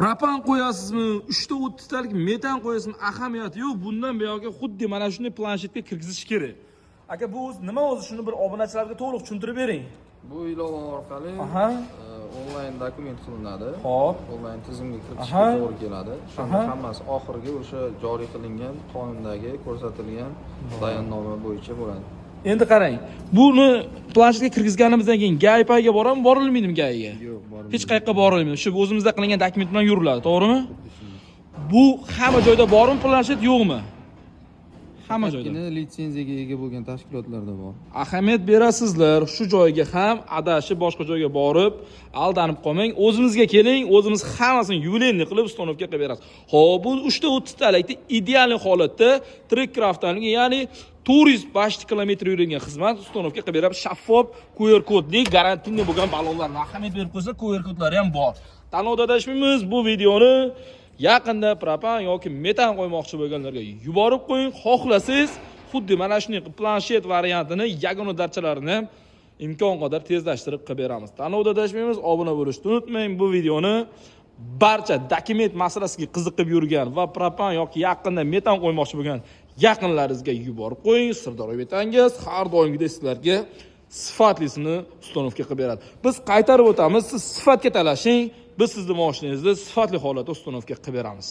Propan qo'yasizmi, 3 ta 30 talik metan qo'yasizmi, ahamiyati yo'q. Bundan buyoqqa xuddi mana shunday planshetga kirgizish kerak. Aka, bu nima o'zi, shuni bir obunachilarga to'liq tushuntirib bering. Bu ilova orqali onlayn dokument qilinadi. Xo'p, Onlayn tizimga kiritishga to'g'ri keladi. Shunda hammasi oxirgi o'sha joriy qilingan qonundagi ko'rsatilgan bayonnoma bo'yicha bo'ladi. endi qarang. Buni planshetga kirgizganimizdan keyin GAIPga borammi, borilmaydimi GAIga? Yo'q, borilmaydi. Hech qayerga borilmaydi. Shu o'zimizda qilingan dokument bilan yuriladi, to'g'rimi? Bu hamma joyda bormi planshet, yo'qmi? Hamma joyda. Litsenziyaga ega bo'lgan tashkilotlarda bor. Ahamiyat berasizlar, shu joyga ham adashib boshqa joyga borib, aldanib qolmang. O'zimizga keling, o'zimiz hammasini yubileyni qilib ustanovka qilib beramiz. Xo'p, bu 3 ta 30 talikda ideal holatda Trekcraft'dan, ya'ni 405 kilometr yurilgan xizmat ustanovka qilib beramiz. Shaffof, QR kodli, garantinli bo'lgan ballonlarni ahamiyat berib qo'ysa, QR kodlari ham bor. Tanlovda adashmaymiz. Bu videoni yaqinda propan yoki metan qo'ymoqchi bo'lganlarga yuborib qo'ying. Xohlasangiz, xuddi mana shunday planshet variantini, yagona darchalarini ham imkon qadar tezlashtirib qilib beramiz. Tanlovda adashmaymiz. Obuna bo'lishni unutmang. Bu videoni barcha dokument masalasiga qiziqib yurgan va propan yoki yaqinda metan qo'ymoqchi bo'lgan yaqinlaringizga yuborib qo'ying. Sirdaryo metangiz har doimgidek sizlarga sifatlisini ustanovka qilib beradi. Biz qaytarib o'tamiz, siz sifatga talashing, biz sizning mashinangizni sifatli holatda ustanovka qilib beramiz.